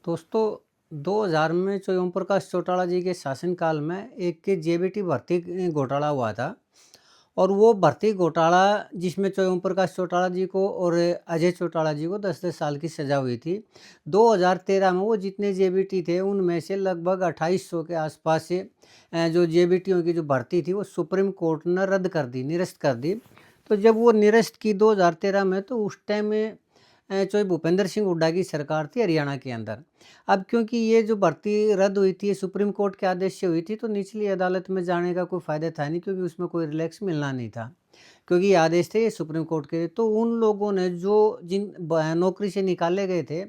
दोस्तों 2000 में जो ओम प्रकाश चौटाला जी के शासनकाल में एक जेबीटी भर्ती घोटाला हुआ था। और वो भर्ती घोटाला जिसमें जो ओम प्रकाश चौटाला जी को और अजय चौटाला जी को 10-10 साल की सज़ा हुई थी। 2013 में वो जितने जेबीटी थे उनमें से लगभग 2800 के आसपास से जो जेबीटीओं की जो भर्ती थी वो सुप्रीम कोर्ट ने रद्द कर दी, निरस्त कर दी। तो जब वो निरस्त की 2013 में, तो उस टाइम में जो भूपेंद्र सिंह हुड्डा की सरकार थी हरियाणा के अंदर। अब क्योंकि ये जो भर्ती रद्द हुई थी, सुप्रीम कोर्ट के आदेश से हुई थी, तो निचली अदालत में जाने का कोई फ़ायदा था नहीं, क्योंकि उसमें कोई रिलैक्स मिलना नहीं था। क्योंकि ये आदेश थे ये सुप्रीम कोर्ट के। तो उन लोगों ने जो जिन नौकरी से निकाले गए थे,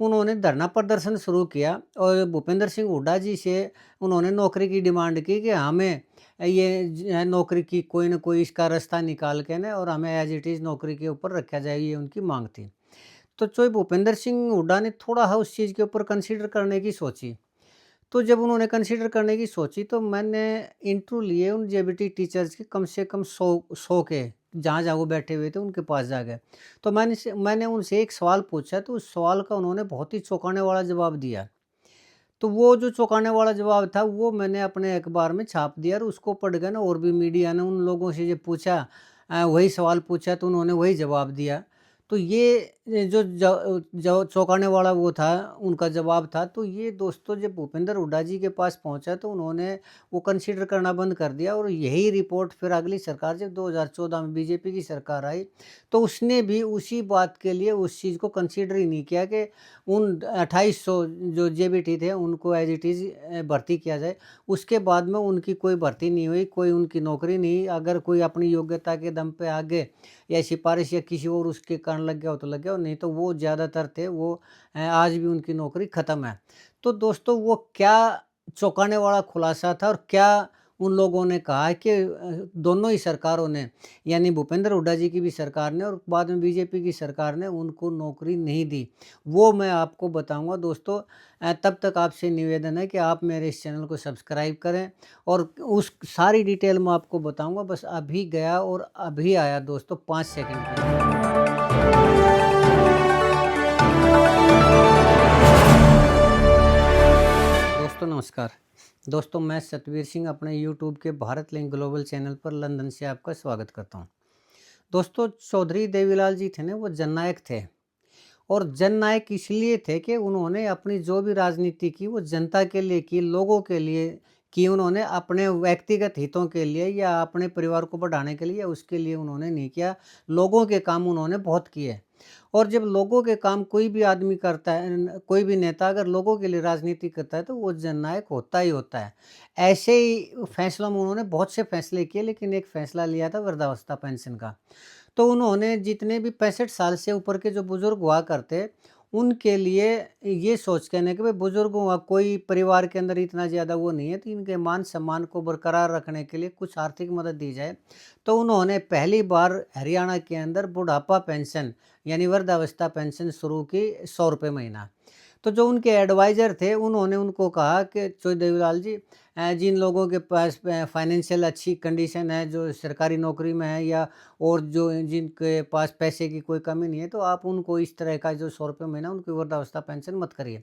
उन्होंने धरना प्रदर्शन शुरू किया और भूपेंद्र सिंह हुड्डा जी से उन्होंने नौकरी की डिमांड की कि हमें ये नौकरी की कोई ना कोई इसका रास्ता निकाल के ना, और हमें एज इट इज़ नौकरी के ऊपर रखा जाए, ये उनकी मांग थी। तो जो भूपेंद्र सिंह हुड्डा ने थोड़ा उस चीज़ के ऊपर कंसीडर करने की सोची। तो जब उन्होंने कंसीडर करने की सोची, तो मैंने इंटरव्यू लिए उन जेबीटी टीचर्स के कम से कम 100 के, जहाँ-जहाँ वो बैठे हुए थे उनके पास जाके। तो मैंने उनसे एक सवाल पूछा, तो उस सवाल का उन्होंने बहुत ही चौंकाने वाला जवाब दिया। तो वो जो चौंकाने वाला जवाब था, वो मैंने अपने अखबार में छाप दिया, और उसको पढ़ के ना और भी मीडिया ने उन लोगों से जो पूछा, वही सवाल पूछा, तो उन्होंने वही जवाब दिया। तो ये जो चौंकाने वाला वो था, उनका जवाब था। तो ये दोस्तों जब भूपेंद्र हुड्डा जी के पास पहुँचा, तो उन्होंने वो कंसीडर करना बंद कर दिया, और यही रिपोर्ट फिर अगली सरकार जब 2014 में बीजेपी की सरकार आई, तो उसने भी उसी बात के लिए उस चीज़ को कंसीडर ही नहीं किया कि उन 2800 जो जेबीटी थे उनको एज़ इट इज़ भर्ती किया जाए। उसके बाद में उनकी कोई भर्ती नहीं हुई, कोई उनकी नौकरी नहीं। अगर कोई अपनी योग्यता के दम पे आगे या सिफ़ारिश या किसी और उसके कारण लग गया हो तो लग गया, और नहीं तो वो ज़्यादातर थे वो आज भी उनकी नौकरी ख़त्म है। तो दोस्तों वो क्या चौंकाने वाला खुलासा था, और क्या उन लोगों ने कहा कि दोनों ही सरकारों ने, यानी भूपेंद्र हुड्डा जी की भी सरकार ने और बाद में बीजेपी की सरकार ने उनको नौकरी नहीं दी, वो मैं आपको बताऊँगा दोस्तों। तब तक आपसे निवेदन है कि आप मेरे इस चैनल को सब्सक्राइब करें, और उस सारी डिटेल मैं आपको बताऊँगा। बस अभी गया और अभी आया दोस्तों, 5 सेकंड के अंदर। दोस्तों नमस्कार। दोस्तों मैं सतवीर सिंह अपने यूट्यूब के भारत लिंक ग्लोबल चैनल पर लंदन से आपका स्वागत करता हूँ। दोस्तों चौधरी देवीलाल जी थे ना, वो जननायक थे। और जननायक इसलिए थे कि उन्होंने अपनी जो भी राजनीति की वो जनता के लिए की, लोगों के लिए की। उन्होंने अपने व्यक्तिगत हितों के लिए या अपने परिवार को बढ़ाने के लिए या उसके लिए उन्होंने नहीं किया। लोगों के काम उन्होंने बहुत किए। और जब लोगों के काम कोई भी आदमी करता है, कोई भी नेता अगर लोगों के लिए राजनीति करता है, तो वो जननायक होता ही होता है। ऐसे ही फैसलों में उन्होंने बहुत से फैसले किए, लेकिन एक फैसला लिया था वृद्धावस्था पेंशन का। तो उन्होंने जितने भी 65 साल से ऊपर के जो बुज़ुर्ग हुआ करते, उनके लिए ये सोच के ना कि भाई बुज़ुर्ग हुआ, कोई परिवार के अंदर इतना ज़्यादा वो नहीं है, तो इनके मान-सम्मान को बरकरार रखने के लिए कुछ आर्थिक मदद दी जाए। तो उन्होंने पहली बार हरियाणा के अंदर बुढ़ापा पेंशन यानी वृद्धावस्था पेंशन शुरू की, ₹100 महीना। तो जो उनके एडवाइज़र थे, उन्होंने उनको कहा कि चौधरी देवीलाल जी, जिन लोगों के पास फाइनेंशियल अच्छी कंडीशन है, जो सरकारी नौकरी में है, या और जो जिनके पास पैसे की कोई कमी नहीं है, तो आप उनको इस तरह का जो ₹100 महीना उनकी वृद्धावस्था पेंशन मत करिए।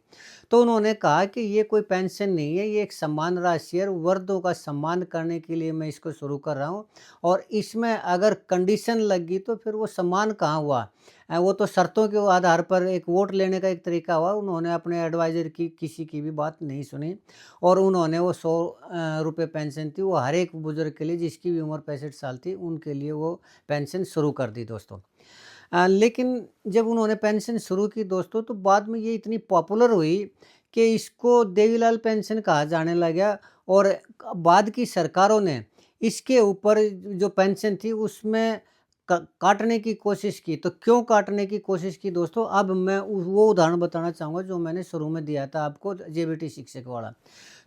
तो उन्होंने कहा कि ये कोई पेंशन नहीं है, ये एक सम्मान राशि है, और वृद्धों का सम्मान करने के लिए मैं इसको शुरू कर रहा हूँ, और इसमें अगर कंडीशन लग गई तो फिर वो सम्मान कहाँ हुआ? वो तो शर्तों के आधार पर एक वोट लेने का एक तरीका हुआ। उन्होंने अपने एडवाइज़र की किसी की भी बात नहीं सुनी, और उन्होंने वो ₹100 पेंशन थी, वो हर एक बुज़ुर्ग के लिए जिसकी भी उम्र 65 साल थी, उनके लिए वो पेंशन शुरू कर दी दोस्तों। लेकिन जब उन्होंने पेंशन शुरू की दोस्तों, तो बाद में ये इतनी पॉपुलर हुई कि इसको देवीलाल पेंशन कहा जाने लगा, और बाद की सरकारों ने इसके ऊपर जो पेंशन थी उसमें काटने की कोशिश की। तो क्यों काटने की कोशिश की दोस्तों, अब मैं वो उदाहरण बताना चाहूँगा जो मैंने शुरू में दिया था आपको, जेबीटी शिक्षक वाला।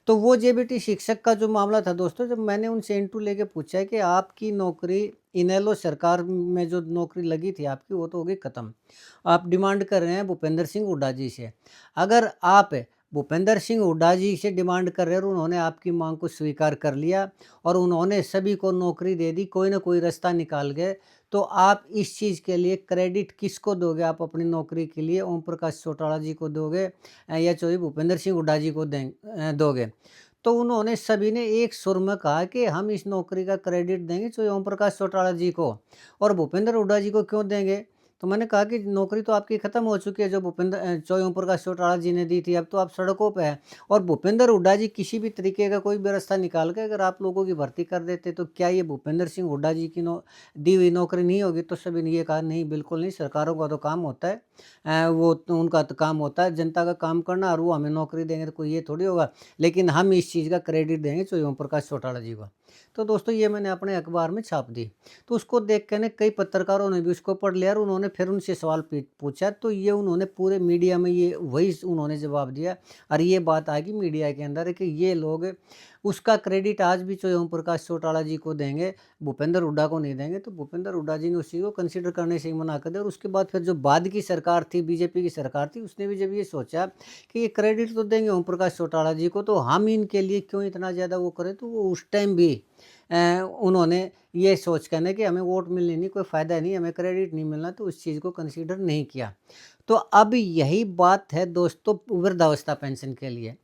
तो वो जेबीटी शिक्षक का जो मामला था दोस्तों, जब मैंने उनसे इंटरव्यू लेके पूछा है कि आपकी नौकरी इनेलो सरकार में जो नौकरी लगी थी आपकी, वो तो हो गई खत्म। आप डिमांड कर रहे हैं भूपेंद्र सिंह हुड्डा जी से। अगर आप भूपेंद्र सिंह हुड्डा जी से डिमांड कर रहे हैं और उन्होंने आपकी मांग को स्वीकार कर लिया और उन्होंने सभी को नौकरी दे दी, कोई ना कोई रास्ता निकाल गए। तो आप इस चीज़ के लिए क्रेडिट किसको दोगे? आप अपनी नौकरी के लिए ओम प्रकाश चौटाला जी को दोगे या जो भूपेंद्र सिंह हुड्डा जी को दोगे? तो उन्होंने सभी ने एक सुर में कहा कि हम इस नौकरी का क्रेडिट देंगे जो ओम प्रकाश चौटाला जी को, और भूपेंद्र हुड्डा जी को क्यों देंगे? तो मैंने कहा कि नौकरी तो आपकी खत्म हो चुकी है जो ओम प्रकाश चौटाला जी ने दी थी, अब तो आप सड़कों पे हैं। और भूपेंद्र हुड्डा जी किसी भी तरीके का कोई व्यवस्था निकाल के अगर आप लोगों की भर्ती कर देते, तो क्या ये भूपेंद्र सिंह हुड्डा जी की दी हुई नौकरी नहीं होगी? तो सभी ने ये कहा नहीं, बिल्कुल नहीं, सरकारों का तो काम होता है, वो तो उनका तो काम होता है जनता का काम करना, और वो हमें नौकरी देंगे तो कोई ये थोड़ी होगा। लेकिन हम इस चीज़ का क्रेडिट देंगे जो ओम प्रकाश चौटाला जी को। तो दोस्तों ये मैंने अपने अखबार में छाप दी। तो उसको देख के कई पत्रकारों ने भी उसको पढ़ लिया और उन्होंने फिर उनसे सवाल पूछा, तो ये उन्होंने पूरे मीडिया में ये वही उन्होंने जवाब दिया, और ये बात आ गई मीडिया के अंदर कि ये लोग उसका क्रेडिट आज भी जो ओम प्रकाश चौटाला जी को देंगे, भूपेंद्र हुड्डा को नहीं देंगे। तो भूपेंद्र हुड्डा जी ने उस चीज़ को कंसिडर करने से ही मना कर दिया। और उसके बाद फिर जो बाद की सरकार थी, बीजेपी की सरकार थी, उसने भी जब ये सोचा कि ये क्रेडिट तो देंगे ओम प्रकाश चौटाला जी को, तो हम इनके लिए क्यों इतना ज़्यादा वो करें, तो वो उस टाइम भी उन्होंने ये सोच कर कि हमें वोट मिलने नहीं, कोई फ़ायदा नहीं, हमें क्रेडिट नहीं मिलना, तो उस चीज़ को कंसीडर नहीं किया। तो अब यही बात है दोस्तों वृद्धावस्था पेंशन के लिए।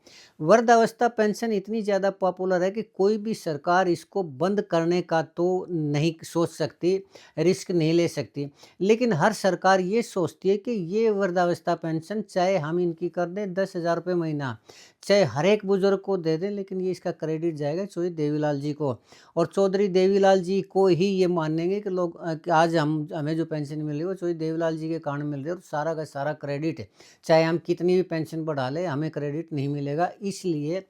वृद्धावस्था पेंशन इतनी ज़्यादा पॉपुलर है कि कोई भी सरकार इसको बंद करने का तो नहीं सोच सकती, रिस्क नहीं ले सकती। लेकिन हर सरकार ये सोचती है कि ये वृद्धावस्था पेंशन चाहे हम इनकी कर दें 10,000 रुपये महीना, चाहे हर एक बुजुर्ग को दे दें, लेकिन ये इसका क्रेडिट जाएगा चौधरी देवीलाल जी को। और चौधरी देवीलाल जी को ही ये मानेंगे कि लोग कि आज हमें जो पेंशन मिल रही है वो चौधरी देवीलाल जी के कारण मिल रही है, और सारा का सारा क्रेडिट चाहे हम कितनी भी पेंशन बढ़ा लें, हमें क्रेडिट नहीं मिलेगा। इसलिए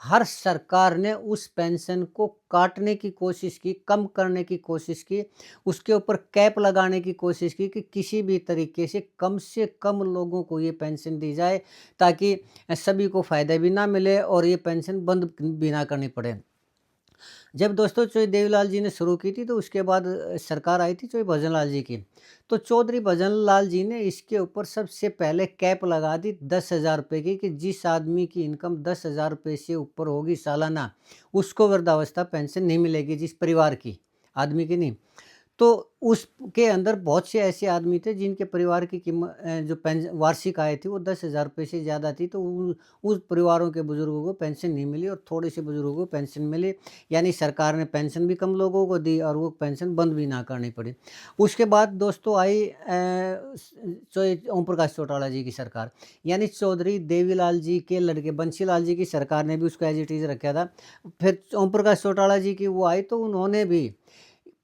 हर सरकार ने उस पेंशन को काटने की कोशिश की, कम करने की कोशिश की, उसके ऊपर कैप लगाने की कोशिश की कि किसी भी तरीके से कम लोगों को ये पेंशन दी जाए, ताकि सभी को फ़ायदा भी ना मिले और ये पेंशन बंद भी ना करनी पड़े। जब दोस्तों चौधरी देवीलाल जी ने शुरू की थी, तो उसके बाद सरकार आई थी चौधरी भजनलाल जी की। तो चौधरी भजनलाल जी ने इसके ऊपर सबसे पहले कैप लगा दी 10,000 रुपये की, कि जिस आदमी की इनकम 10,000 रुपये से ऊपर होगी सालाना, उसको वृद्धावस्था पेंशन नहीं मिलेगी, जिस परिवार की, आदमी की नहीं। तो उसके अंदर बहुत से ऐसे आदमी थे जिनके परिवार की जो वार्षिक आय थी वो 10,000 रुपये से ज़्यादा थी, तो उस परिवारों के बुज़ुर्गों को पेंशन नहीं मिली और थोड़े से बुज़ुर्गों को पेंशन मिली। यानी सरकार ने पेंशन भी कम लोगों को दी और वो पेंशन बंद भी ना करनी पड़ी। उसके बाद दोस्तों आई ओम प्रकाश चौटाला जी की सरकार, यानी चौधरी देवीलाल जी के लड़के बंशीलाल जी की सरकार ने भी उसको एज इट इज़ रखा था। फिर ओम प्रकाश चौटाला जी की वो आई, तो उन्होंने भी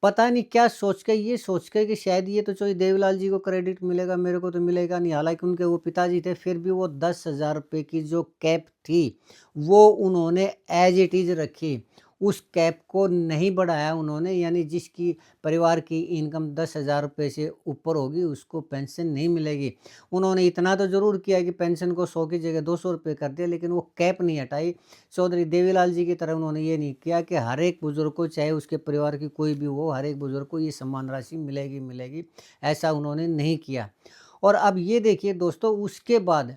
पता नहीं क्या सोच के, ये सोच के कि शायद ये तो चौधरी देवीलाल जी को क्रेडिट मिलेगा, मेरे को तो मिलेगा नहीं। हालाँकि उनके वो पिताजी थे, फिर भी वो 10,000 रुपये की जो कैप थी, वो उन्होंने एज़ इट इज़ रखी। उस कैप को नहीं बढ़ाया उन्होंने, यानी जिसकी परिवार की इनकम 10,000 रुपये से ऊपर होगी, उसको पेंशन नहीं मिलेगी। उन्होंने इतना तो ज़रूर किया कि पेंशन को 100 की जगह 200 रुपये कर दिया, लेकिन वो कैप नहीं हटाई। चौधरी देवीलाल जी की तरह उन्होंने ये नहीं किया कि हर एक बुज़ुर्ग को, चाहे उसके परिवार की कोई भी हो, हर एक बुज़ुर्ग को ये सम्मान राशि मिलेगी मिलेगी, ऐसा उन्होंने नहीं किया। और अब ये देखिए दोस्तों, उसके बाद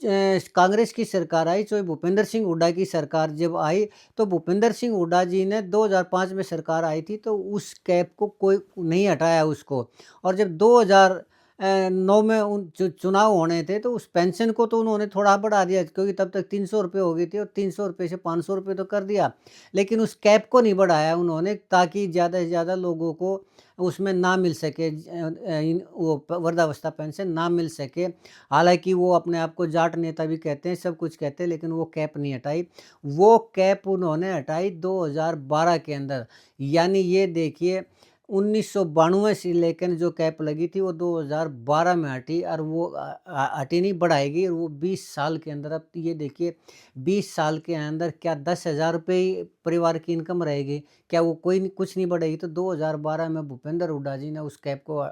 कांग्रेस की सरकार आई, चाहे भूपेंद्र सिंह हुड्डा की सरकार जब आई, तो भूपेंद्र सिंह हुड्डा जी ने 2005 में सरकार आई थी, तो उस कैप को कोई नहीं हटाया उसको। और जब 2009 में चुनाव होने थे, तो उस पेंशन को तो उन्होंने थोड़ा बढ़ा दिया, क्योंकि तब तक 300 रुपये हो गई थी, और 300 रुपये से 500 रुपये तो कर दिया। लेकिन उस कैप को नहीं बढ़ाया उन्होंने, ताकि ज़्यादा से ज़्यादा लोगों को उसमें ना मिल सके, वो वृद्धावस्था पेंशन ना मिल सके। हालाँकि वो अपने आप को जाट नेता भी कहते हैं, सब कुछ कहते हैं, लेकिन वो कैप नहीं हटाई। वो कैप उन्होंने हटाई 2012 के अंदर। यानी ये देखिए, 1992 से लेकर जो कैप लगी थी वो 2012 में हटी, और वो हटी नहीं, बढ़ाएगी। और वो 20 साल के अंदर, अब ये देखिए 20 साल के अंदर क्या 10,000 रुपये परिवार की इनकम रहेगी? क्या वो कुछ नहीं बढ़ेगी? तो 2012 में भूपेंद्र हुड्डा जी ने उस कैप को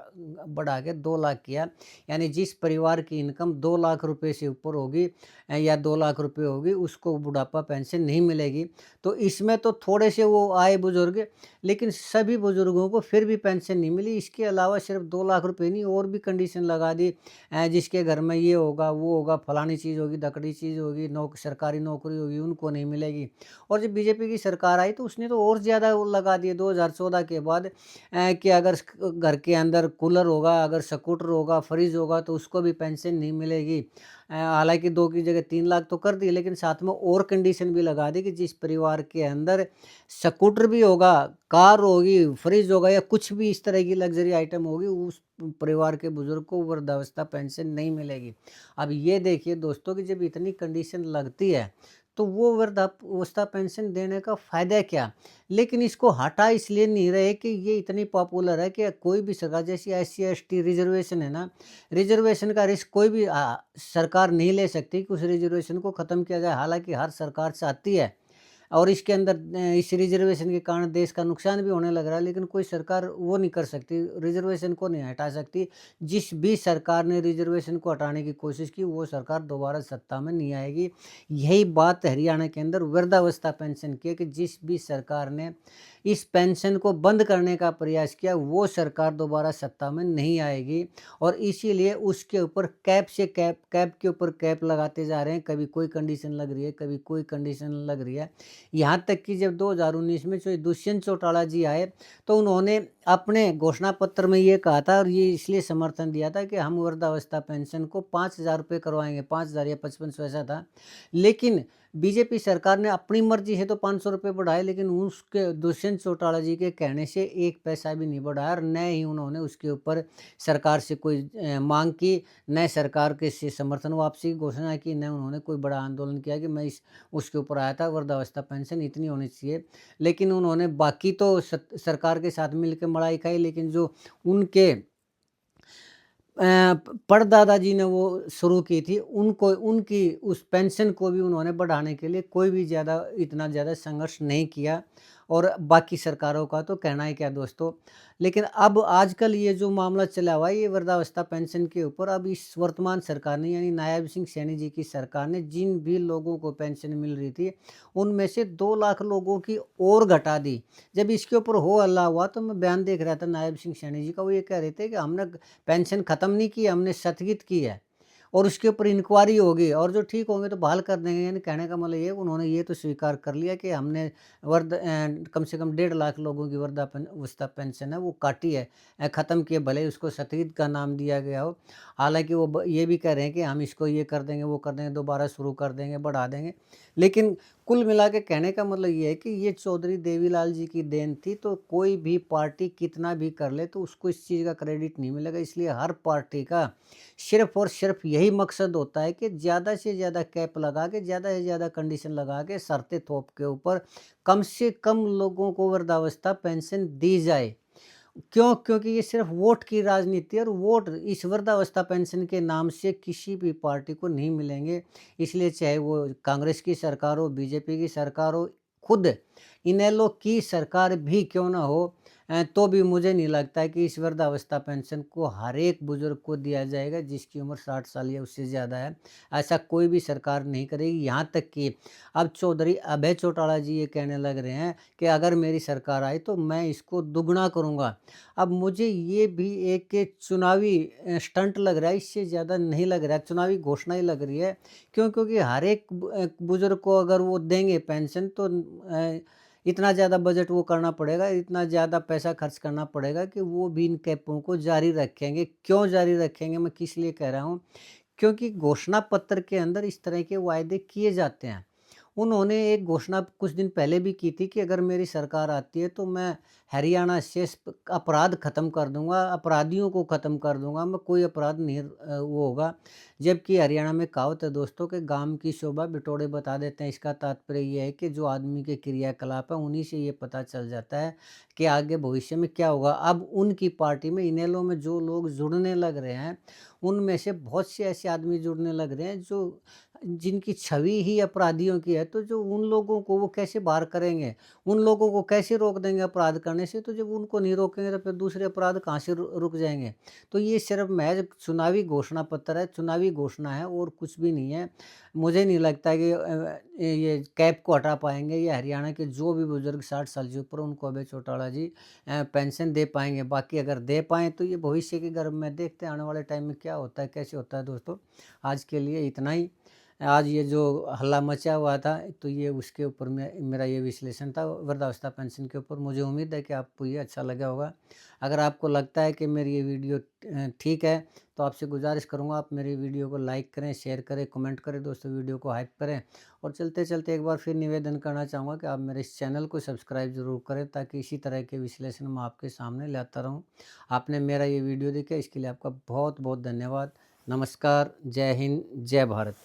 बढ़ा के 2 लाख किया। यानी जिस परिवार की इनकम 2 लाख रुपए से ऊपर होगी या 2 लाख रुपए होगी, उसको बुढ़ापा पेंशन नहीं मिलेगी। तो इसमें तो थोड़े से वो आए बुजुर्ग, लेकिन सभी बुजुर्गों को फिर भी पेंशन नहीं मिली। इसके अलावा सिर्फ 2 लाख रुपए नहीं, और भी कंडीशन लगा दी, जिसके घर में ये होगा, वो होगा, फलानी चीज़ होगी, धकड़ी चीज़ होगी, सरकारी नौकरी होगी, उनको नहीं मिलेगी। और जब बीजेपी की सरकार आई तो उसने तो और ज़्यादा वो लगा दिए 2014 के बाद, कि अगर घर के अंदर कूलर होगा, अगर स्कूटर होगा, फ्रिज होगा, तो उसको भी पेंशन नहीं मिलेगी। हालाँकि 2 की जगह 3 लाख तो कर दिए, लेकिन साथ में और कंडीशन भी लगा दी कि जिस परिवार के अंदर स्कूटर भी होगा, कार होगी, फ्रिज होगा, या कुछ भी इस तरह की लग्ज़री आइटम होगी, उस परिवार के बुज़ुर्ग को वृद्धावस्था पेंशन नहीं मिलेगी। अब ये देखिए दोस्तों कि जब इतनी कंडीशन लगती है, तो वो वृद्धावस्था पेंशन देने का फ़ायदा क्या? लेकिन इसको हटा इसलिए नहीं रहे कि ये इतनी पॉपुलर है कि कोई भी सरकार, जैसे एससी एसटी रिज़र्वेशन है ना, रिज़र्वेशन का रिस्क कोई भी सरकार नहीं ले सकती कि उस रिज़र्वेशन को ख़त्म किया जाए। हालाँकि हर सरकार चाहती है, और इसके अंदर इस रिज़र्वेशन के कारण देश का नुकसान भी होने लग रहा है, लेकिन कोई सरकार वो नहीं कर सकती, रिज़र्वेशन को नहीं हटा सकती। जिस भी सरकार ने रिज़र्वेशन को हटाने की कोशिश की, वो सरकार दोबारा सत्ता में नहीं आएगी। यही बात हरियाणा के अंदर वृद्धावस्था पेंशन की है कि जिस भी सरकार ने इस पेंशन को बंद करने का प्रयास किया, वो सरकार दोबारा सत्ता में नहीं आएगी। और इसीलिए उसके ऊपर कैप के ऊपर कैप लगाते जा रहे हैं। कभी कोई कंडीशन लग रही है, कभी कोई कंडीशन लग रही है। यहाँ तक कि जब 2019 में जो दुष्यंत चौटाला जी आए, तो उन्होंने अपने घोषणा पत्र में ये कहा था, और ये इसलिए समर्थन दिया था कि हम वृद्धावस्था पेंशन को 5,000 रुपये करवाएँगे, 5,000 या 5500 ऐसा था। लेकिन बीजेपी सरकार ने अपनी मर्ज़ी से तो 500 रुपये बढ़ाए, लेकिन उसके दुष्यंत चौटाला जी के कहने से 1 पैसा भी नहीं बढ़ाया, और न ही उन्होंने उसके ऊपर सरकार से कोई माँग की, न सरकार के से समर्थन वापसी की घोषणा की, न उन्होंने कोई बड़ा आंदोलन किया कि मैं इस उसके ऊपर आया था वृद्धावस्था पेंशन इतनी होनी चाहिए। लेकिन उन्होंने बाकी तो सरकार के साथ मिलके मलाई खाई, लेकिन जो उनके परदादा जी ने वो शुरू की थी, उनको उनकी उस पेंशन को भी उन्होंने बढ़ाने के लिए कोई भी इतना ज़्यादा संघर्ष नहीं किया, और बाकी सरकारों का तो कहना ही क्या दोस्तों। लेकिन अब आजकल ये जो मामला चला हुआ है, ये वृद्धावस्था पेंशन के ऊपर, अब इस वर्तमान सरकार ने, यानी नायब सिंह सैनी जी की सरकार ने, जिन भी लोगों को पेंशन मिल रही थी, उनमें से 2 लाख लोगों की और घटा दी। जब इसके ऊपर हो हल्ला हुआ, तो मैं बयान देख रहा था नायब सिंह सैनी जी का, वो ये कह रहे थे कि हमने पेंशन ख़त्म नहीं की, हमने स्थगित की है, और उसके ऊपर इंक्वायरी होगी, और जो ठीक होंगे तो बहाल कर देंगे। यानी कहने का मतलब ये, उन्होंने ये तो स्वीकार कर लिया कि हमने कम से कम 1.5 लाख लोगों की वृद्धावस्था पेंशन है वो काटी है, ख़त्म की है, भले ही उसको स्थगित का नाम दिया गया हो। हालाँकि वो ये भी कह रहे हैं कि हम इसको ये कर देंगे, वो कर देंगे, दोबारा शुरू कर देंगे, बढ़ा देंगे। लेकिन कुल मिला के कहने का मतलब ये है कि ये चौधरी देवीलाल जी की देन थी, तो कोई भी पार्टी कितना भी कर ले तो उसको इस चीज़ का क्रेडिट नहीं मिलेगा। इसलिए हर पार्टी का सिर्फ़ और सिर्फ़ यही मकसद होता है कि ज़्यादा से ज़्यादा कैप लगा के, ज़्यादा से ज़्यादा कंडीशन लगा के, शर्तें थोप के ऊपर कम से कम लोगों को वृद्धावस्था पेंशन दी जाए। क्यों? क्योंकि ये सिर्फ़ वोट की राजनीति है, और वोट इस वृद्धावस्था पेंशन के नाम से किसी भी पार्टी को नहीं मिलेंगे। इसलिए चाहे वो कांग्रेस की सरकार हो, बीजेपी की सरकार हो, खुद इनेलो की सरकार भी क्यों ना हो, तो भी मुझे नहीं लगता है कि इस वृद्धावस्था पेंशन को हर एक बुज़ुर्ग को दिया जाएगा जिसकी उम्र 60 साल या उससे ज़्यादा है। ऐसा कोई भी सरकार नहीं करेगी। यहाँ तक कि अब चौधरी अभय चौटाला जी ये कहने लग रहे हैं कि अगर मेरी सरकार आई तो मैं इसको दुगना करूँगा। अब मुझे ये भी एक चुनावी स्टंट लग रहा है, इससे ज़्यादा नहीं लग रहा है, चुनावी घोषणा ही लग रही है। क्यों? क्योंकि हर एक बुज़ुर्ग को अगर वो देंगे पेंशन, तो इतना ज़्यादा बजट वो करना पड़ेगा, इतना ज़्यादा पैसा खर्च करना पड़ेगा कि वो भी इन कैपों को जारी रखेंगे। क्यों जारी रखेंगे, मैं किस लिए कह रहा हूँ? क्योंकि घोषणा पत्र के अंदर इस तरह के वायदे किए जाते हैं। उन्होंने एक घोषणा कुछ दिन पहले भी की थी कि अगर मेरी सरकार आती है तो मैं हरियाणा से अपराध ख़त्म कर दूँगा, अपराधियों को ख़त्म कर दूँगा, मैं कोई अपराध नहीं वो होगा। जबकि हरियाणा में कहावत है दोस्तों कि गाम की शोभा बिटोड़े बता देते हैं। इसका तात्पर्य ये है कि जो आदमी के क्रियाकलाप है, उन्हीं से ये पता चल जाता है कि आगे भविष्य में क्या होगा। अब उनकी पार्टी में, इनेलो में जो लोग जुड़ने लग रहे हैं, उनमें से बहुत से ऐसे आदमी जुड़ने लग रहे हैं जो जिनकी छवि ही अपराधियों की है, तो जो उन लोगों को वो कैसे बाहर करेंगे? उन लोगों को कैसे रोक देंगे अपराध करने करने से, तो जब उनको नहीं रोकेंगे तो फिर दूसरे अपराध कहाँ से रुक जाएँगे। तो ये सिर्फ़ महज़ चुनावी घोषणा पत्र है, चुनावी घोषणा है और कुछ भी नहीं है। मुझे नहीं लगता कि ये कैप को हटा पाएँगे, ये हरियाणा के जो भी बुज़ुर्ग 60 साल से ऊपर उनको अभय चौटाला जी पेंशन दे पाएँगे। बाकी अगर दे पाएँ तो ये भविष्य के गर्भ में देखते हैं आने वाले टाइम में क्या होता है, कैसे होता है दोस्तों। आज के लिए इतना ही। आज ये जो हल्ला मचा हुआ था, तो ये उसके ऊपर मेरा ये विश्लेषण था वृद्धावस्था पेंशन के ऊपर। मुझे उम्मीद है कि आपको ये अच्छा लगा होगा। अगर आपको लगता है कि मेरी ये वीडियो ठीक है, तो आपसे गुज़ारिश करूँगा आप मेरी वीडियो को लाइक करें, शेयर करें, कमेंट करें दोस्तों, वीडियो को हाइप करें। और चलते-चलते एक बार फिर निवेदन करना चाहूँगा कि आप मेरे इस चैनल को सब्सक्राइब ज़रूर करें, ताकि इसी तरह के विश्लेषण मैं आपके सामने लाता रहूँ। आपने मेरा ये वीडियो देखा, इसके लिए आपका बहुत-बहुत धन्यवाद। नमस्कार, जय हिंद, जय भारत।